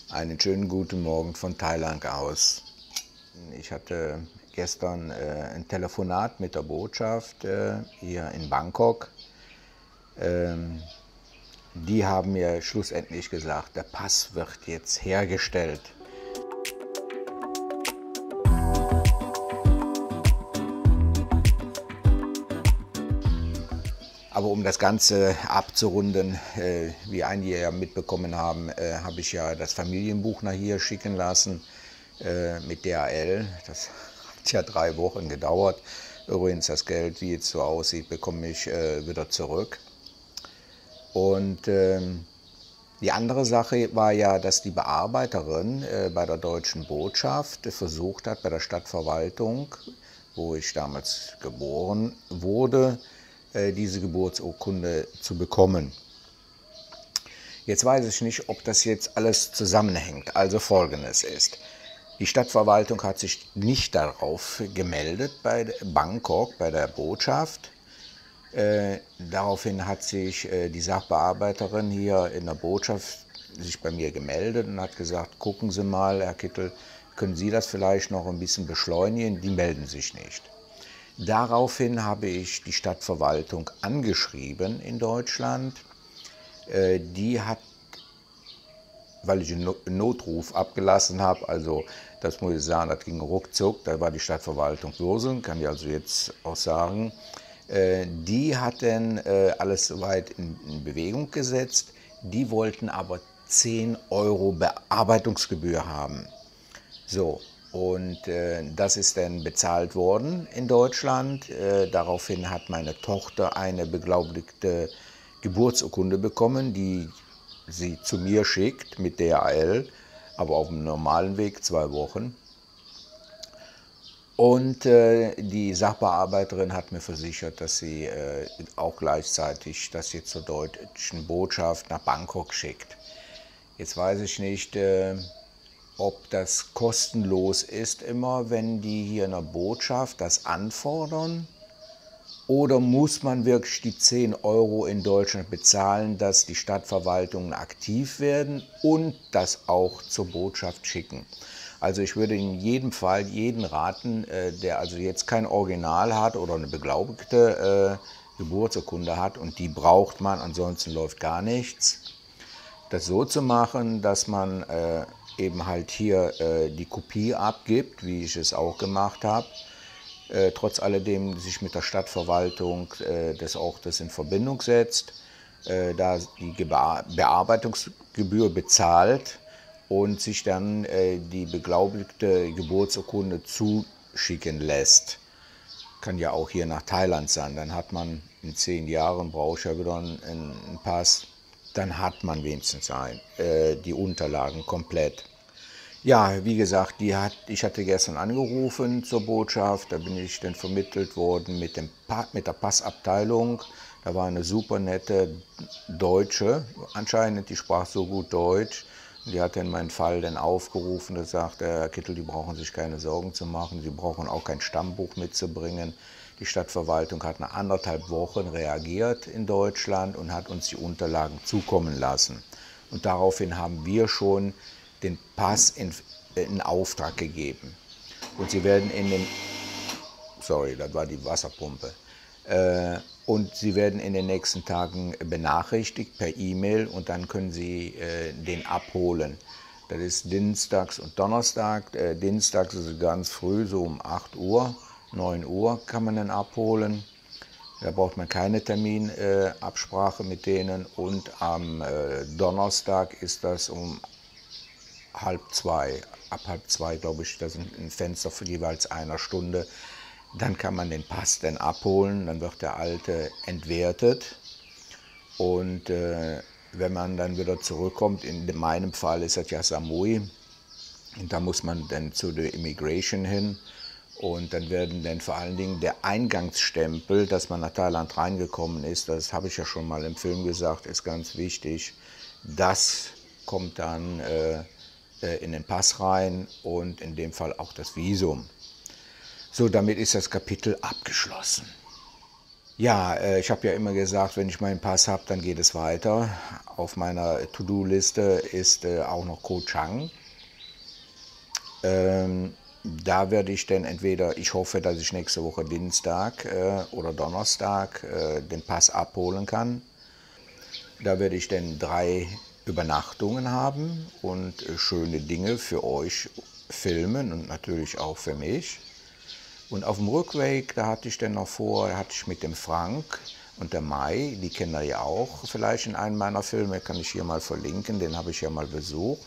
Einen schönen guten Morgen von Thailand aus. Ich hatte gestern ein Telefonat mit der Botschaft hier in Bangkok. Die haben mir schlussendlich gesagt, der Pass wird jetzt hergestellt. Aber um das Ganze abzurunden, wie einige ja mitbekommen haben, habe ich ja das Familienbuch nach hier schicken lassen mit DHL. Das hat ja 3 Wochen gedauert. Übrigens, das Geld, wie es so aussieht, bekomme ich wieder zurück. Und die andere Sache war ja, dass die Bearbeiterin bei der Deutschen Botschaft versucht hat, bei der Stadtverwaltung, wo ich damals geboren wurde, diese Geburtsurkunde zu bekommen. Jetzt weiß ich nicht, ob das jetzt alles zusammenhängt. Also Folgendes ist: Die Stadtverwaltung hat sich nicht darauf gemeldet bei Bangkok, bei der Botschaft. Daraufhin hat sich die Sachbearbeiterin hier in der Botschaft sich bei mir gemeldet und hat gesagt, gucken Sie mal, Herr Kittel, können Sie das vielleicht noch ein bisschen beschleunigen? Die melden sich nicht. Daraufhin habe ich die Stadtverwaltung angeschrieben in Deutschland. Die hat, weil ich einen Notruf abgelassen habe, also das muss ich sagen, das ging ruckzuck, da war die Stadtverwaltung Würseln, kann ich also jetzt auch sagen. Die hatten alles soweit in Bewegung gesetzt, die wollten aber 10 Euro Bearbeitungsgebühr haben. So, und das ist dann bezahlt worden in Deutschland. Daraufhin hat meine Tochter eine beglaubigte Geburtsurkunde bekommen, die sie zu mir schickt mit DHL, aber auf dem normalen Weg 2 Wochen. Und die Sachbearbeiterin hat mir versichert, dass sie auch gleichzeitig das jetzt zur Deutschen Botschaft nach Bangkok schickt. Jetzt weiß ich nicht, ob das kostenlos ist immer, wenn die hier in der Botschaft das anfordern, oder muss man wirklich die 10 Euro in Deutschland bezahlen, dass die Stadtverwaltungen aktiv werden und das auch zur Botschaft schicken. Also ich würde in jedem Fall jeden raten, der also jetzt kein Original hat oder eine beglaubigte Geburtsurkunde hat, und die braucht man, ansonsten läuft gar nichts, das so zu machen, dass man eben halt hier die Kopie abgibt, wie ich es auch gemacht habe, trotz alledem sich mit der Stadtverwaltung das in Verbindung setzt, da die Bearbeitungsgebühr bezahlt und sich dann die beglaubigte Geburtsurkunde zuschicken lässt. Kann ja auch hier nach Thailand sein, dann hat man in 10 Jahren, brauche ich ja wieder einen Pass, dann hat man wenigstens die Unterlagen komplett. Ja, wie gesagt, ich hatte gestern angerufen zur Botschaft, da bin ich dann vermittelt worden mit der Passabteilung. Da war eine super nette Deutsche, anscheinend, die sprach so gut Deutsch. Die hat dann meinen Fall dann aufgerufen und gesagt, Herr Kittel, die brauchen sich keine Sorgen zu machen, Sie brauchen auch kein Stammbuch mitzubringen. Die Stadtverwaltung hat nach 1,5 Wochen reagiert in Deutschland und hat uns die Unterlagen zukommen lassen. Und daraufhin haben wir schon den Pass in Auftrag gegeben. Und Sie werden sorry, das war die Wasserpumpe. Und Sie werden in den nächsten Tagen benachrichtigt per E-Mail, und dann können Sie den abholen. Das ist dienstags und Donnerstag. Dienstags ist es ganz früh, so um 8 Uhr, 9 Uhr kann man den abholen. Da braucht man keine Terminabsprache mit denen. Und am Donnerstag ist das um 1:30. Ab 1:30, glaube ich, das ist ein Fenster für jeweils 1 Stunde. Dann kann man den Pass dann abholen, dann wird der alte entwertet. Und wenn man dann wieder zurückkommt, in meinem Fall ist das ja Samui, und da muss man dann zu der Immigration hin. Und dann werden dann vor allen Dingen der Eingangsstempel, dass man nach Thailand reingekommen ist, das habe ich ja schon mal im Film gesagt, ist ganz wichtig. Das kommt dann in den Pass rein und in dem Fall auch das Visum. So, damit ist das Kapitel abgeschlossen. Ja, ich habe ja immer gesagt, wenn ich meinen Pass habe, dann geht es weiter. Auf meiner To-Do-Liste ist auch noch Koh Chang. Da werde ich dann entweder, ich hoffe, dass ich nächste Woche Dienstag oder Donnerstag den Pass abholen kann. Da werde ich dann 3 Übernachtungen haben und schöne Dinge für euch filmen und natürlich auch für mich. Und auf dem Rückweg, da hatte ich dann noch vor, da hatte ich mit dem Frank und der Mai, die kennen ihr ja auch vielleicht in einem meiner Filme, kann ich hier mal verlinken, den habe ich ja mal besucht.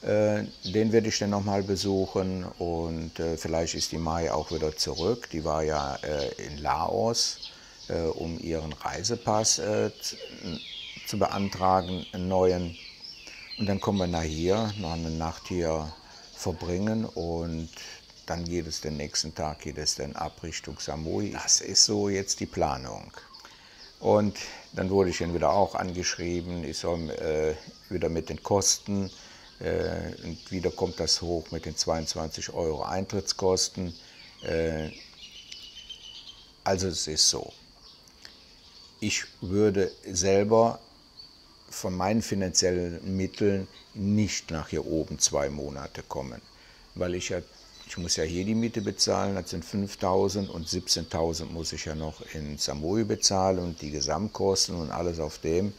Den werde ich dann nochmal besuchen und vielleicht ist die Mai auch wieder zurück. Die war ja in Laos, um ihren Reisepass zu beantragen, einen neuen. Und dann kommen wir nach hier, noch eine Nacht hier verbringen und dann geht es den nächsten Tag, geht es dann ab Richtung Samui. Das ist so jetzt die Planung. Und dann wurde ich dann wieder auch angeschrieben, ich soll wieder mit den Kosten, und wieder kommt das hoch mit den 22 € Eintrittskosten. Also es ist so, ich würde selber von meinen finanziellen Mitteln nicht nach hier oben 2 Monate kommen, weil ich muss ja hier die Miete bezahlen, das sind 5.000 und 17.000 muss ich ja noch in Samui bezahlen und die Gesamtkosten und alles auf dem.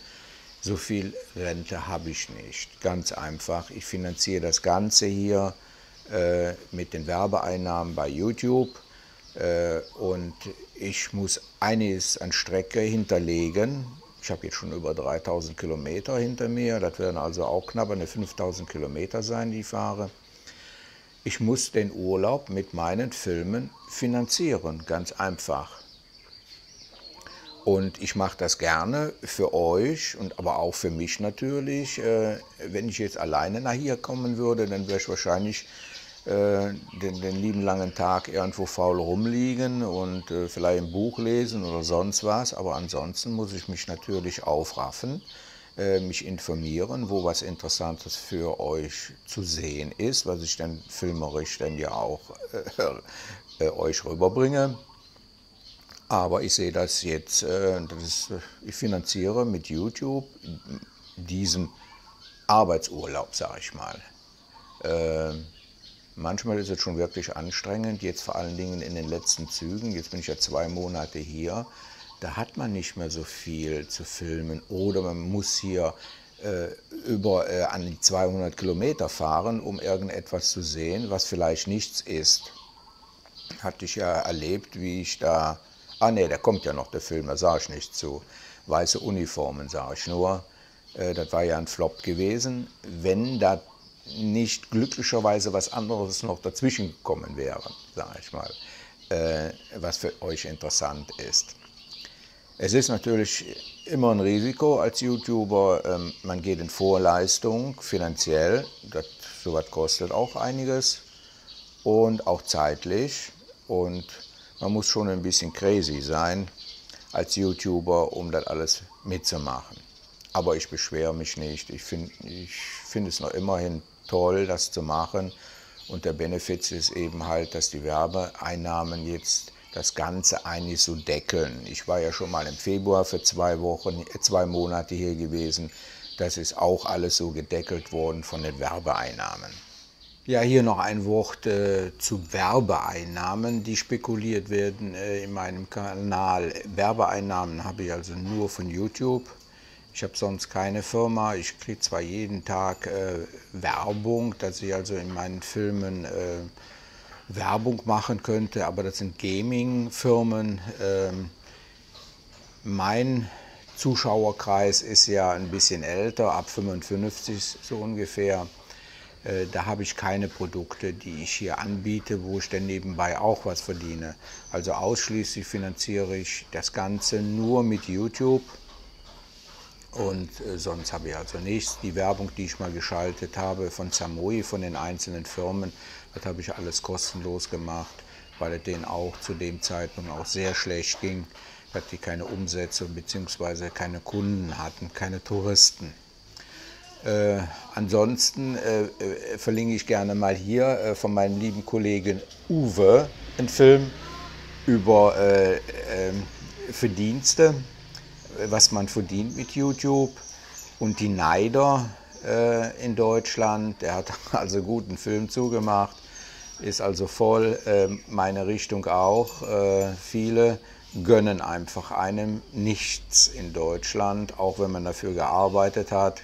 So viel Rente habe ich nicht, ganz einfach. Ich finanziere das Ganze hier mit den Werbeeinnahmen bei YouTube und ich muss einiges an Strecke hinterlegen. Ich habe jetzt schon über 3.000 Kilometer hinter mir, das werden also auch knapp eine 5.000 Kilometer sein, die ich fahre. Ich muss den Urlaub mit meinen Filmen finanzieren, ganz einfach. Und ich mache das gerne für euch und aber auch für mich natürlich. Wenn ich jetzt alleine nach hier kommen würde, dann wäre ich wahrscheinlich den lieben langen Tag irgendwo faul rumliegen und vielleicht ein Buch lesen oder sonst was. Aber ansonsten muss ich mich natürlich aufraffen, mich informieren, wo was Interessantes für euch zu sehen ist, was ich dann filmerisch dann ja auch euch rüberbringe. Aber ich sehe das jetzt, ich finanziere mit YouTube diesen Arbeitsurlaub, sage ich mal. Manchmal ist es schon wirklich anstrengend, jetzt vor allen Dingen in den letzten Zügen, jetzt bin ich ja 2 Monate hier, da hat man nicht mehr so viel zu filmen oder man muss hier an die 200 Kilometer fahren, um irgendetwas zu sehen, was vielleicht nichts ist. Hatte ich ja erlebt, wie ich da, ne, da kommt ja noch der Film, da sage ich nicht zu, weiße Uniformen sage ich nur, das war ja ein Flop gewesen, wenn da nicht glücklicherweise was anderes noch dazwischen gekommen wäre, sage ich mal, was für euch interessant ist. Es ist natürlich immer ein Risiko als YouTuber, man geht in Vorleistung finanziell, sowas kostet auch einiges und auch zeitlich und man muss schon ein bisschen crazy sein als YouTuber, um das alles mitzumachen. Aber ich beschwere mich nicht, ich find es noch immerhin toll, das zu machen und der Benefit ist eben halt, dass die Werbeeinnahmen jetzt das Ganze eigentlich so deckeln. Ich war ja schon mal im Februar für 2 Monate hier gewesen. Das ist auch alles so gedeckelt worden von den Werbeeinnahmen. Ja, hier noch ein Wort zu Werbeeinnahmen, die spekuliert werden in meinem Kanal. Werbeeinnahmen habe ich also nur von YouTube. Ich habe sonst keine Firma. Ich kriege zwar jeden Tag Werbung, dass ich also in meinen Filmen Werbung machen könnte, aber das sind Gaming-Firmen. Mein Zuschauerkreis ist ja ein bisschen älter, ab 55 so ungefähr. Da habe ich keine Produkte, die ich hier anbiete, wo ich dann nebenbei auch was verdiene. Also ausschließlich finanziere ich das Ganze nur mit YouTube und sonst habe ich also nichts. Die Werbung, die ich mal geschaltet habe von Samui, von den einzelnen Firmen, das habe ich alles kostenlos gemacht, weil es denen auch zu dem Zeitpunkt auch sehr schlecht ging, dass die keine Umsätze bzw. keine Kunden hatten, keine Touristen. Ansonsten verlinke ich gerne mal hier von meinem lieben Kollegen Uwe einen Film über Verdienste, was man verdient mit YouTube. Und die Neider in Deutschland, der hat also guten Film zugemacht, ist also voll, meine Richtung auch. Viele gönnen einfach einem nichts in Deutschland, auch wenn man dafür gearbeitet hat.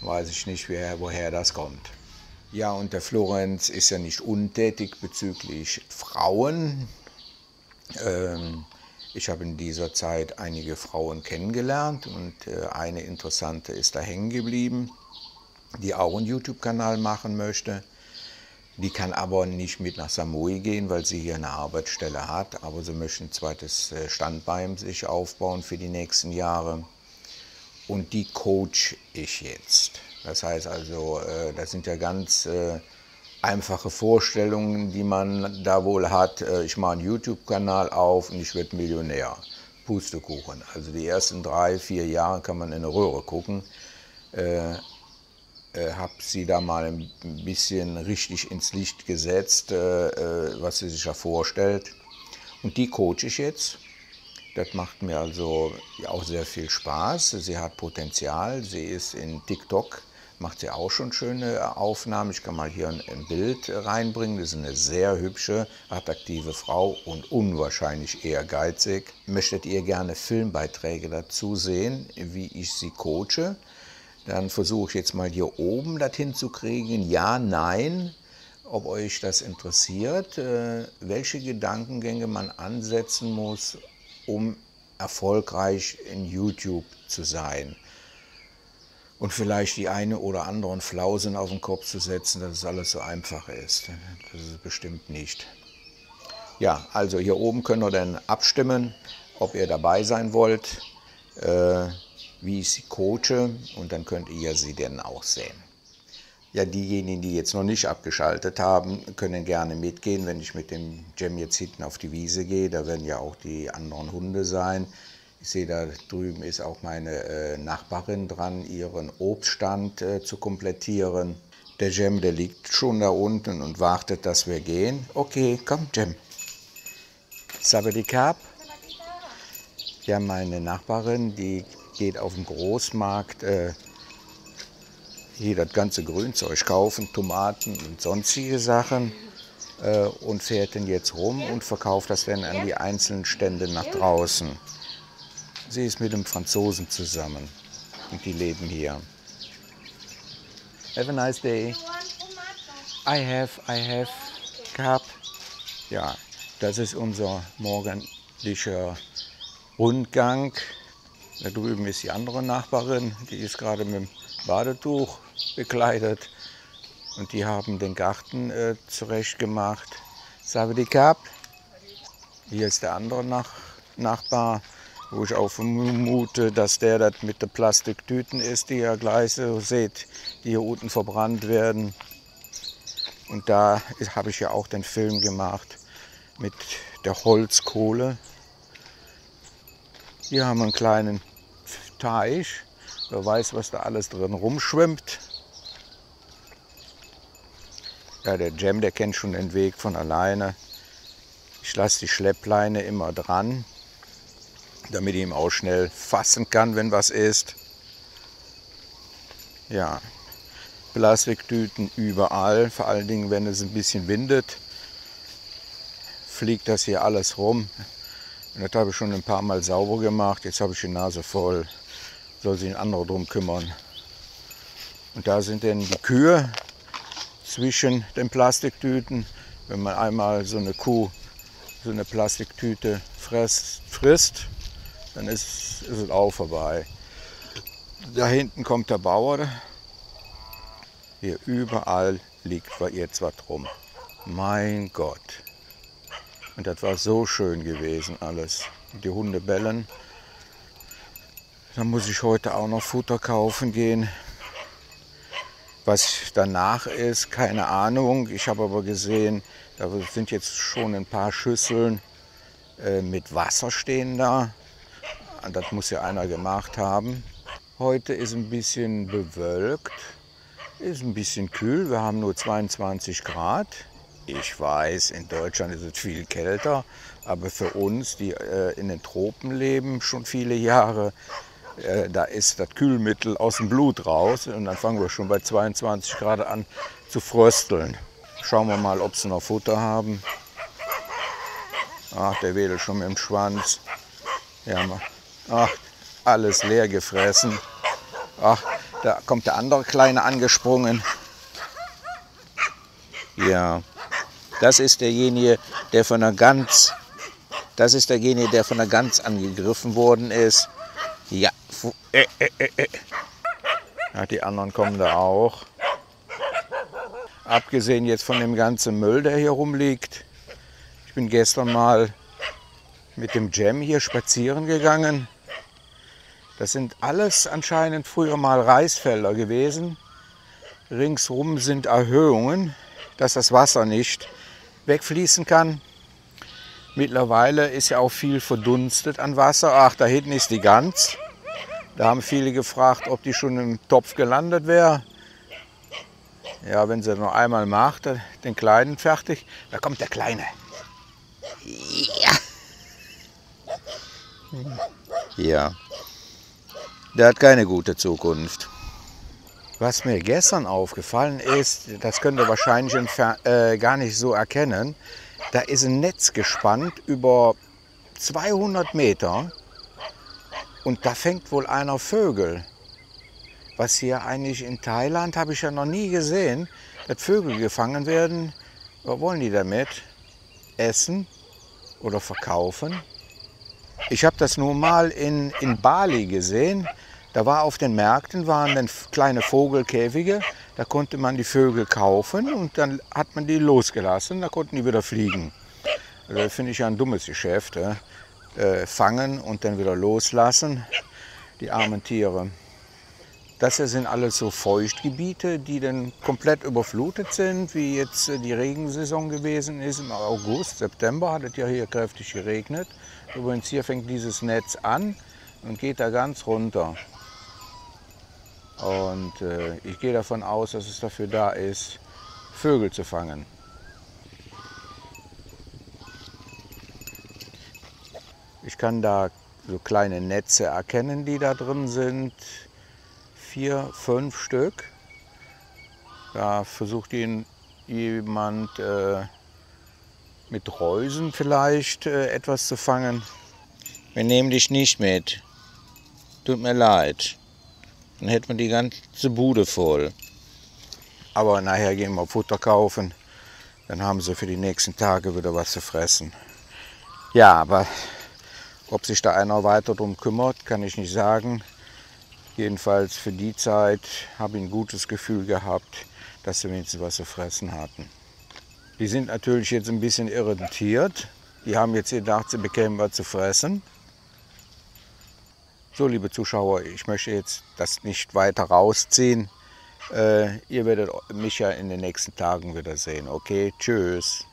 Weiß ich nicht, woher das kommt. Ja, und der Florenz ist ja nicht untätig bezüglich Frauen. Ich habe in dieser Zeit einige Frauen kennengelernt und eine interessante ist da hängen geblieben, die auch einen YouTube-Kanal machen möchte. Die kann aber nicht mit nach Samui gehen, weil sie hier eine Arbeitsstelle hat, aber sie möchte ein zweites Standbein sich aufbauen für die nächsten Jahre. Und die coach ich jetzt. Das heißt also, das sind ja ganz einfache Vorstellungen, die man da wohl hat. Ich mache einen YouTube-Kanal auf und ich werde Millionär. Pustekuchen. Also die ersten 3, 4 Jahre kann man in eine Röhre gucken. Habe sie da mal ein bisschen richtig ins Licht gesetzt, was sie sich da vorstellt. Und die coache ich jetzt. Das macht mir also auch sehr viel Spaß. Sie hat Potenzial. Sie ist in TikTok, macht sie auch schon schöne Aufnahmen. Ich kann mal hier ein Bild reinbringen. Das ist eine sehr hübsche, attraktive Frau und unwahrscheinlich ehrgeizig. Möchtet ihr gerne Filmbeiträge dazu sehen, wie ich sie coache? Dann versuche ich jetzt mal hier oben das hinzukriegen. Ja, nein, ob euch das interessiert, welche Gedankengänge man ansetzen muss, um erfolgreich in YouTube zu sein. Und vielleicht die eine oder anderen Flausen auf den Kopf zu setzen, dass es alles so einfach ist. Das ist es bestimmt nicht. Ja, also hier oben könnt ihr dann abstimmen, ob ihr dabei sein wollt, wie ich sie coache, und dann könnt ihr sie dann auch sehen. Ja, diejenigen, die jetzt noch nicht abgeschaltet haben, können gerne mitgehen, wenn ich mit dem Cem jetzt hinten auf die Wiese gehe. Da werden ja auch die anderen Hunde sein. Ich sehe, da drüben ist auch meine Nachbarin dran, ihren Obststand zu komplettieren. Der Cem, der liegt schon da unten und wartet, dass wir gehen. Okay, komm, Cem. Sabadikap. Ja, meine Nachbarin, die geht auf den Großmarkt hier das ganze Grünzeug kaufen, Tomaten und sonstige Sachen, und fährt dann jetzt rum und verkauft das dann an die einzelnen Stände nach draußen. Sie ist mit einem Franzosen zusammen und die leben hier. Have a nice day. I have Cup. Ja, das ist unser morgendlicher Rundgang. Da drüben ist die andere Nachbarin, die ist gerade mit dem Badetuch bekleidet. Und die haben den Garten zurecht gemacht. Savadikap. Hier ist der andere Nachbar, wo ich auch vermute, dass der das mit den Plastiktüten ist, die ihr gleich so seht, die hier unten verbrannt werden. Und da habe ich ja auch den Film gemacht mit der Holzkohle. Hier haben wir einen kleinen Teich. Wer weiß, was da alles drin rumschwimmt. Ja, der Cem, der kennt schon den Weg von alleine. Ich lasse die Schleppleine immer dran, damit ich ihn auch schnell fassen kann, wenn was ist. Ja, Plastiktüten überall, vor allen Dingen, wenn es ein bisschen windet, fliegt das hier alles rum. Und das habe ich schon ein paar Mal sauber gemacht. Jetzt habe ich die Nase voll. Soll sich ein anderer drum kümmern. Und da sind dann die Kühe zwischen den Plastiktüten. Wenn man einmal so eine Kuh, so eine Plastiktüte frisst, dann ist es auch vorbei. Da hinten kommt der Bauer. Hier überall liegt jetzt was rum. Mein Gott. Und das war so schön gewesen alles. Die Hunde bellen. Dann muss ich heute auch noch Futter kaufen gehen. Was danach ist, keine Ahnung. Ich habe aber gesehen, da sind jetzt schon ein paar Schüsseln mit Wasser stehen da. Das muss ja einer gemacht haben. Heute ist ein bisschen bewölkt, ist ein bisschen kühl. Wir haben nur 22 Grad. Ich weiß, in Deutschland ist es viel kälter, aber für uns, die in den Tropen leben, schon viele Jahre, da ist das Kühlmittel aus dem Blut raus und dann fangen wir schon bei 22 Grad an zu frösteln. Schauen wir mal, ob sie noch Futter haben. Ach, der wedelt schon mit dem Schwanz. Ja, ach, alles leer gefressen. Ach, da kommt der andere Kleine angesprungen. Ja, das ist derjenige, der von einer Gans, angegriffen worden ist. Ja, ja, die anderen kommen da auch. Abgesehen jetzt von dem ganzen Müll, der hier rumliegt. Ich bin gestern mal mit dem Jam hier spazieren gegangen. Das sind alles anscheinend früher mal Reisfelder gewesen. Ringsrum sind Erhöhungen, dass das Wasser nicht wegfließen kann. Mittlerweile ist ja auch viel verdunstet an Wasser. Ach, da hinten ist die Gans. Da haben viele gefragt, ob die schon im Topf gelandet wäre. Ja, wenn sie noch einmal macht, den Kleinen fertig. Da kommt der Kleine. Ja. Ja. Der hat keine gute Zukunft. Was mir gestern aufgefallen ist, das könnt ihr wahrscheinlich gar nicht so erkennen, da ist ein Netz gespannt über 200 Meter und da fängt wohl einer Vögel. Was hier eigentlich in Thailand, habe ich ja noch nie gesehen, dass Vögel gefangen werden. Was wollen die damit? Essen oder verkaufen? Ich habe das nur mal in Bali gesehen. Da war auf den Märkten waren dann kleine Vogelkäfige. Da konnte man die Vögel kaufen und dann hat man die losgelassen. Da konnten die wieder fliegen. Also das finde ich ja ein dummes Geschäft. Fangen und dann wieder loslassen. Die armen Tiere. Das hier sind alles so Feuchtgebiete, die dann komplett überflutet sind, wie jetzt die Regensaison gewesen ist. Im August, September hat es ja hier kräftig geregnet. Übrigens hier fängt dieses Netz an und geht da ganz runter. Und ich gehe davon aus, dass es dafür da ist, Vögel zu fangen. Ich kann da so kleine Netze erkennen, die da drin sind. 4, 5 Stück. Da versucht jemand mit Reusen vielleicht etwas zu fangen. Wir nehmen dich nicht mit. Tut mir leid. Dann hätten wir die ganze Bude voll. Aber nachher gehen wir Futter kaufen. Dann haben sie für die nächsten Tage wieder was zu fressen. Ja, aber ob sich da einer weiter drum kümmert, kann ich nicht sagen. Jedenfalls für die Zeit habe ich ein gutes Gefühl gehabt, dass sie wenigstens was zu fressen hatten. Die sind natürlich jetzt ein bisschen irritiert. Die haben jetzt gedacht, sie bekämen was zu fressen. So, liebe Zuschauer, ich möchte jetzt das nicht weiter rausziehen. Ihr werdet mich ja in den nächsten Tagen wieder sehen. Okay, tschüss.